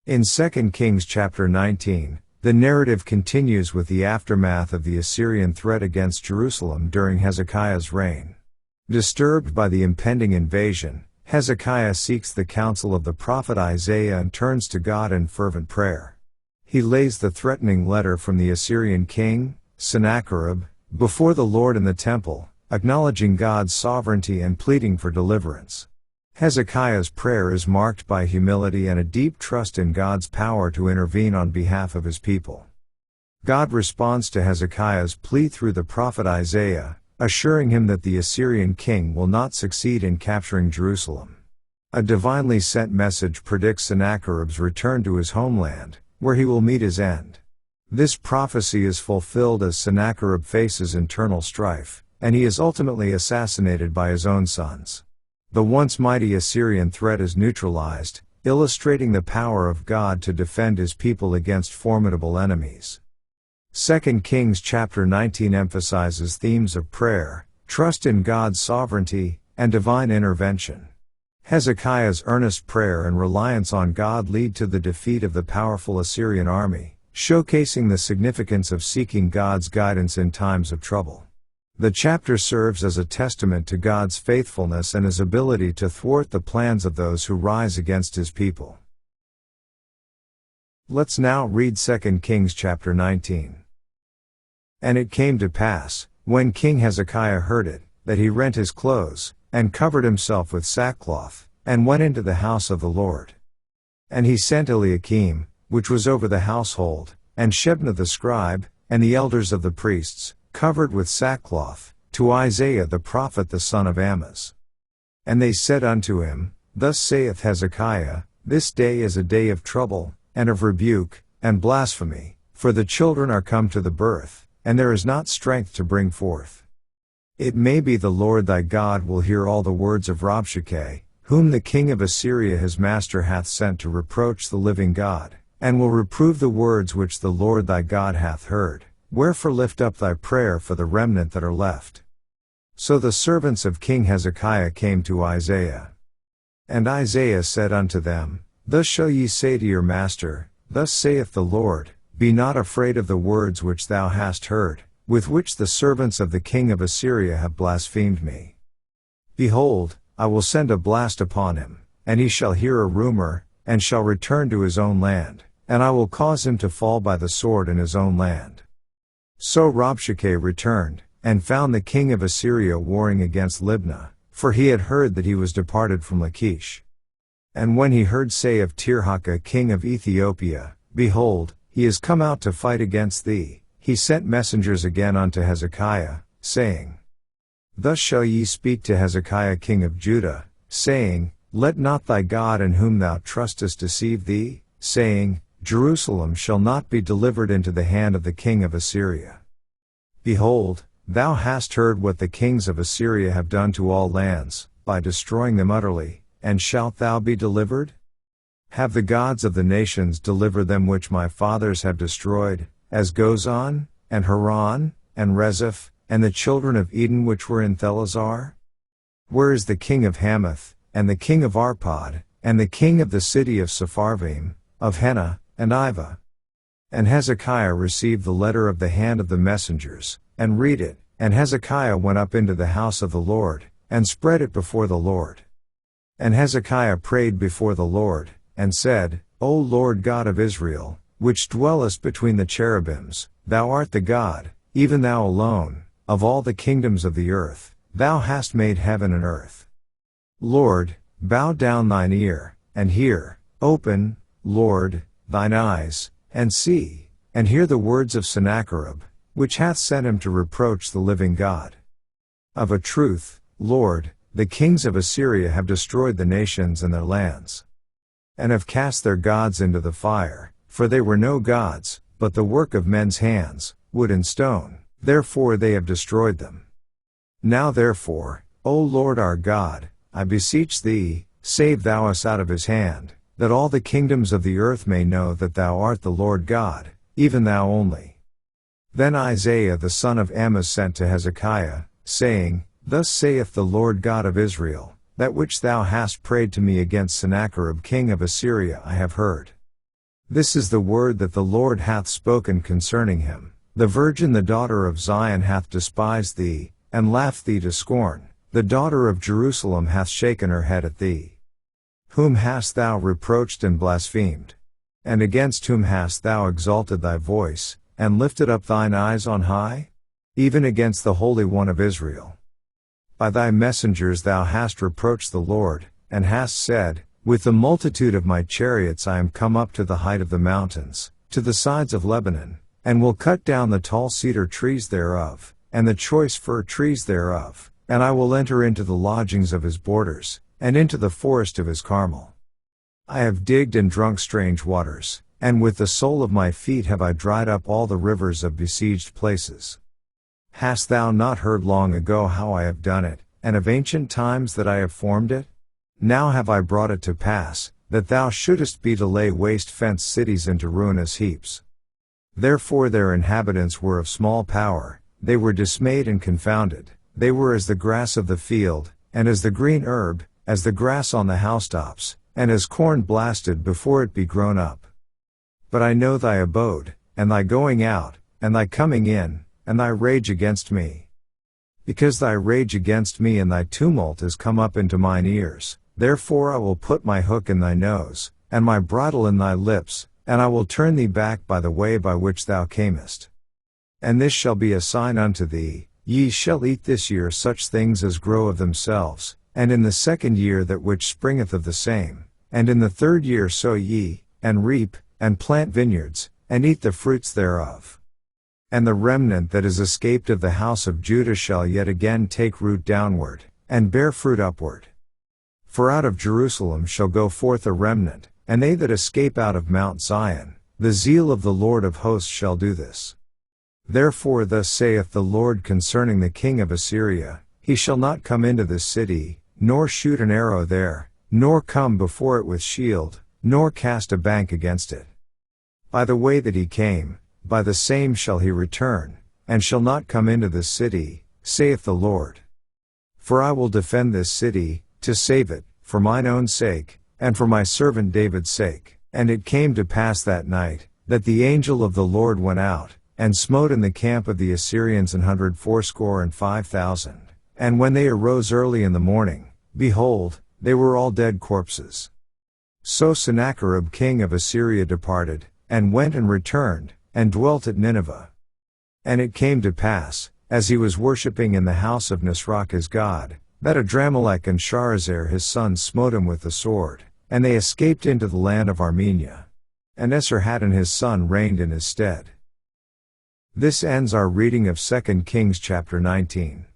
In 2 Kings chapter 19, the narrative continues with the aftermath of the Assyrian threat against Jerusalem during Hezekiah's reign. Disturbed by the impending invasion, Hezekiah seeks the counsel of the prophet Isaiah and turns to God in fervent prayer. He lays the threatening letter from the Assyrian king, Sennacherib, before the Lord in the temple, acknowledging God's sovereignty and pleading for deliverance. Hezekiah's prayer is marked by humility and a deep trust in God's power to intervene on behalf of his people. God responds to Hezekiah's plea through the prophet Isaiah, assuring him that the Assyrian king will not succeed in capturing Jerusalem. A divinely sent message predicts Sennacherib's return to his homeland, where he will meet his end. This prophecy is fulfilled as Sennacherib faces internal strife, and he is ultimately assassinated by his own sons. The once mighty Assyrian threat is neutralized, illustrating the power of God to defend his people against formidable enemies. 2 Kings chapter 19 emphasizes themes of prayer, trust in God's sovereignty, and divine intervention. Hezekiah's earnest prayer and reliance on God lead to the defeat of the powerful Assyrian army, showcasing the significance of seeking God's guidance in times of trouble. The chapter serves as a testament to God's faithfulness and his ability to thwart the plans of those who rise against his people. Let's now read 2 Kings chapter 19. And it came to pass, when King Hezekiah heard it, that he rent his clothes, and covered himself with sackcloth, and went into the house of the Lord. And he sent Eliakim, which was over the household, and Shebna the scribe, and the elders of the priests, covered with sackcloth, to Isaiah the prophet the son of Amoz. And they said unto him, Thus saith Hezekiah, This day is a day of trouble, and of rebuke, and blasphemy, for the children are come to the birth, and there is not strength to bring forth. It may be the Lord thy God will hear all the words of Rabshakeh, whom the king of Assyria his master hath sent to reproach the living God, and will reprove the words which the Lord thy God hath heard. Wherefore lift up thy prayer for the remnant that are left. So the servants of King Hezekiah came to Isaiah. And Isaiah said unto them, Thus shall ye say to your master, Thus saith the Lord, Be not afraid of the words which thou hast heard, with which the servants of the king of Assyria have blasphemed me. Behold, I will send a blast upon him, and he shall hear a rumor, and shall return to his own land, and I will cause him to fall by the sword in his own land. So Rabshakeh returned, and found the king of Assyria warring against Libnah, for he had heard that he was departed from Lachish. And when he heard say of Tirhakah king of Ethiopia, Behold, he is come out to fight against thee, he sent messengers again unto Hezekiah, saying, Thus shall ye speak to Hezekiah king of Judah, saying, Let not thy God in whom thou trustest deceive thee, saying, Jerusalem shall not be delivered into the hand of the king of Assyria. Behold, thou hast heard what the kings of Assyria have done to all lands, by destroying them utterly, and shalt thou be delivered? Have the gods of the nations delivered them which my fathers have destroyed, as Gozan, and Haran, and Rezeph, and the children of Eden which were in Thelazar? Where is the king of Hamath, and the king of Arpad, and the king of the city of Sepharvaim, of Hena, and Iva? And Hezekiah received the letter of the hand of the messengers, and read it, and Hezekiah went up into the house of the Lord, and spread it before the Lord. And Hezekiah prayed before the Lord, and said, O Lord God of Israel, which dwellest between the cherubims, thou art the God, even thou alone, of all the kingdoms of the earth, thou hast made heaven and earth. Lord, bow down thine ear, and hear, open, Lord, thine eyes, and see, and hear the words of Sennacherib, which hath sent him to reproach the living God. Of a truth, Lord, the kings of Assyria have destroyed the nations and their lands, and have cast their gods into the fire, for they were no gods, but the work of men's hands, wood and stone, therefore they have destroyed them. Now therefore, O Lord our God, I beseech thee, save thou us out of his hand, that all the kingdoms of the earth may know that thou art the Lord God, even thou only. Then Isaiah the son of Amoz sent to Hezekiah, saying, Thus saith the Lord God of Israel, That which thou hast prayed to me against Sennacherib king of Assyria I have heard. This is the word that the Lord hath spoken concerning him. The virgin the daughter of Zion hath despised thee, and laughed thee to scorn. The daughter of Jerusalem hath shaken her head at thee. Whom hast thou reproached and blasphemed? And against whom hast thou exalted thy voice, and lifted up thine eyes on high? Even against the Holy One of Israel. By thy messengers thou hast reproached the Lord, and hast said, with the multitude of my chariots I am come up to the height of the mountains, to the sides of Lebanon, and will cut down the tall cedar trees thereof, and the choice fir trees thereof, and I will enter into the lodgings of his borders, and into the forest of his Carmel. I have digged and drunk strange waters, and with the sole of my feet have I dried up all the rivers of besieged places. Hast thou not heard long ago how I have done it, and of ancient times that I have formed it? Now have I brought it to pass, that thou shouldest be to lay waste fenced cities into ruinous heaps. Therefore their inhabitants were of small power, they were dismayed and confounded, they were as the grass of the field, and as the green herb, as the grass on the housetops, and as corn blasted before it be grown up. But I know thy abode, and thy going out, and thy coming in, and thy rage against me. Because thy rage against me and thy tumult is come up into mine ears, therefore I will put my hook in thy nose, and my bridle in thy lips, and I will turn thee back by the way by which thou camest. And this shall be a sign unto thee, ye shall eat this year such things as grow of themselves, and in the second year that which springeth of the same, and in the third year sow ye, and reap, and plant vineyards, and eat the fruits thereof. And the remnant that is escaped of the house of Judah shall yet again take root downward, and bear fruit upward. For out of Jerusalem shall go forth a remnant, and they that escape out of Mount Zion, the zeal of the Lord of hosts shall do this. Therefore thus saith the Lord concerning the king of Assyria, he shall not come into this city, nor shoot an arrow there, nor come before it with shield, nor cast a bank against it. By the way that he came, by the same shall he return, and shall not come into this city, saith the Lord. For I will defend this city, to save it, for mine own sake, and for my servant David's sake. And it came to pass that night, that the angel of the Lord went out, and smote in the camp of the Assyrians 185,000. And when they arose early in the morning, behold, they were all dead corpses. So Sennacherib king of Assyria departed, and went and returned, and dwelt at Nineveh. And it came to pass, as he was worshipping in the house of Nisroch his god, that Adramelech and Sharezer his sons smote him with the sword, and they escaped into the land of Armenia. And Esarhaddon his son reigned in his stead. This ends our reading of 2 Kings chapter 19.